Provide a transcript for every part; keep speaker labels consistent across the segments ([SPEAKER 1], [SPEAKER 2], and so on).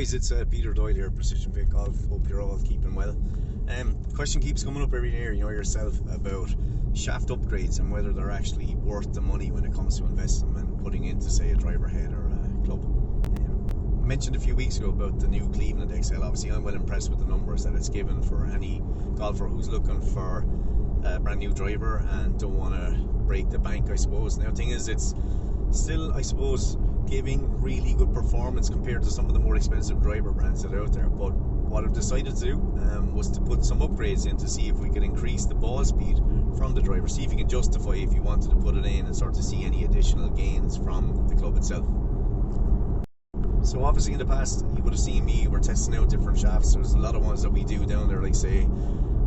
[SPEAKER 1] guys, it's Peter Doyle here, Precision Fit Golf. Hope you're all keeping well. Question keeps coming up every year, you know yourself, about shaft upgrades and whether they're actually worth the money when it comes to investing and putting into, say, a driver head or a club. I mentioned a few weeks ago about the new Cleveland XL. Obviously, I'm well impressed with the numbers that it's given for any golfer who's looking for a brand new driver and don't want to break the bank, I suppose. Now, the thing is, it's still, I suppose, giving really good performance compared to some of the more expensive driver brands that are out there. But what I've decided to do was to put some upgrades in to see if we could increase the ball speed from the driver, see if you can justify if you wanted to put it in and start to see any additional gains from the club itself. So obviously in the past you would have seen me, we're testing out different shafts. There's a lot of ones that we do down there, like say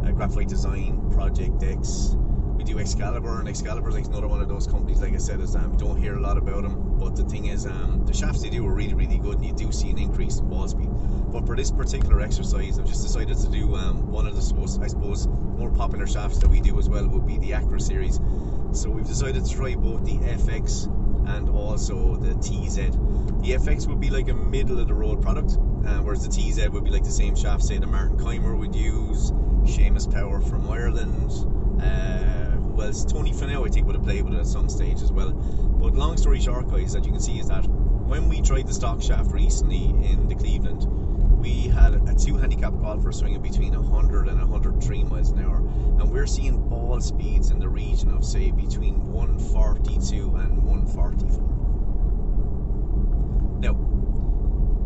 [SPEAKER 1] Graphite Design, Project X. We do Excalibur, and Excalibur is like another one of those companies, like I said, is we don't hear a lot about them, but the thing is, the shafts they do are really, really good, and you do see an increase in ball speed. But for this particular exercise, I've just decided to do one of the, I suppose, more popular shafts that we do as well would be the Accra series. So we've decided to try both the FX and also the TZ. The FX would be like a middle of the road product, whereas the TZ would be like the same shaft, say, the Martin Keimer would use, Seamus Power from Ireland, well, Tony Finau I think would have played with it at some stage as well. But long story short, guys, that you can see is that when we tried the stock shaft recently in the Cleveland, we had a 2 handicap golfer swinging between 100 and 103 miles an hour, and we're seeing ball speeds in the region of, say, between 142 and 144. Now,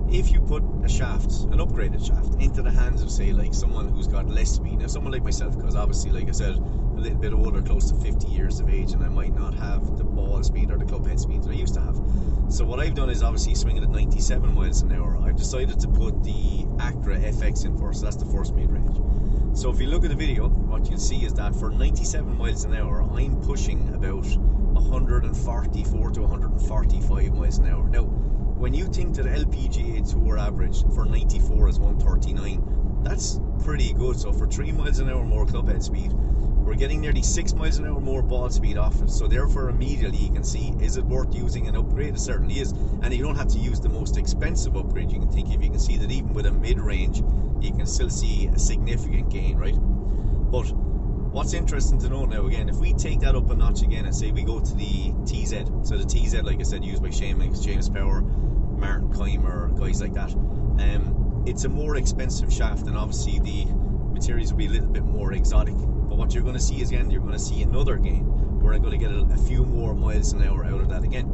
[SPEAKER 1] if you put a shaft, an upgraded shaft, into the hands of, say, like someone who's got less speed, now someone like myself, because obviously, like I said, a little bit older, close to 50 years of age, and I might not have the ball speed or the club head speed that I used to have. So what I've done is obviously swinging at 97 miles an hour. I've decided to put the Accra FX in first, so that's the first mid-range. So if you look at the video, what you'll see is that for 97 miles an hour, I'm pushing about 144 to 145 miles an hour. Now, when you think that LPGA Tour average for 94 is 139, that's pretty good. So for 3 miles an hour more club head speed, we're getting nearly 6 miles an hour more ball speed off it. So therefore immediately you can see, is it worth using an upgrade? It certainly is. And you don't have to use the most expensive upgrade you can think of. You can see that even with a mid-range, you can still see a significant gain, right? But what's interesting to know now, again, if we take that up a notch again and say we go to the TZ, so the TZ, like I said, used by Seamus Power, Martin Keimer, guys like that, it's a more expensive shaft, and obviously the materials will be a little bit more exotic. But what you're going to see is, again, you're going to see another gain where I'm going to get a few more miles an hour out of that again.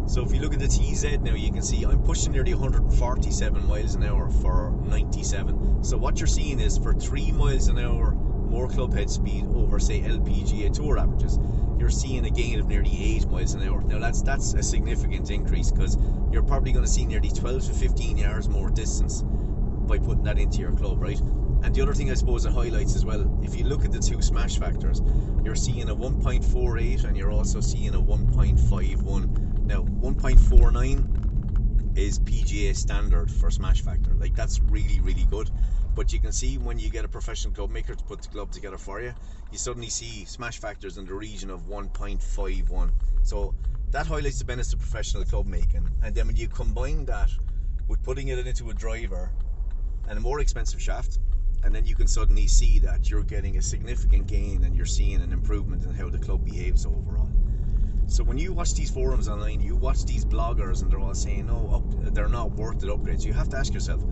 [SPEAKER 1] So if you look at the TZ now, you can see I'm pushing nearly 147 miles an hour for 97. So what you're seeing is for 3 miles an hour more club head speed over, say, LPGA Tour averages, you're seeing a gain of nearly 8 miles an hour. Now that's a significant increase, because you're probably going to see nearly 12 to 15 yards more distance by putting that into your club, right? And the other thing I suppose it highlights as well, if you look at the two smash factors, you're seeing a 1.48 and you're also seeing a 1.51. Now 1.49 is PGA standard for smash factor. Like, that's really, really good. But you can see when you get a professional club maker to put the club together for you, you suddenly see smash factors in the region of 1.51. So that highlights the benefits of professional club making. And then when you combine that with putting it into a driver and a more expensive shaft, and then you can suddenly see that you're getting a significant gain and you're seeing an improvement in how the club behaves overall. So when you watch these forums online, you watch these bloggers and they're all saying, oh, they're not worth it upgrades. You have to ask yourself,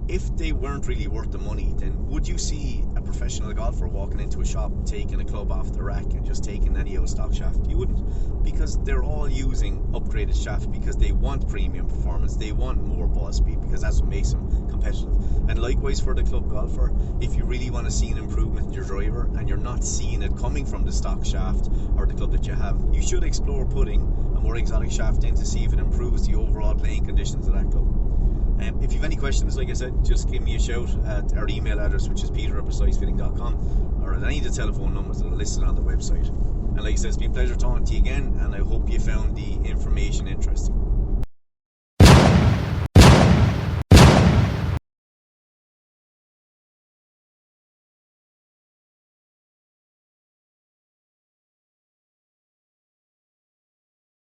[SPEAKER 1] if they weren't really worth the money, then would you see a professional golfer walking into a shop, taking a club off the rack and just taking any old stock shaft? You wouldn't, because they're all using upgraded shafts because they want premium performance, they want more ball speed, because that's what makes them competitive. And likewise for the club golfer, if you really want to see an improvement in your driver and you're not seeing it coming from the stock shaft or the club that you have, you should explore putting a more exotic shaft in to see if it improves the overall playing conditions of that club. If you have any questions, like I said, just give me a shout at our email address, which is peter@precisefitting.com, or at any of the telephone numbers that are listed on the website. And like I said, it's been a pleasure talking to you again, and I hope you found the information interesting.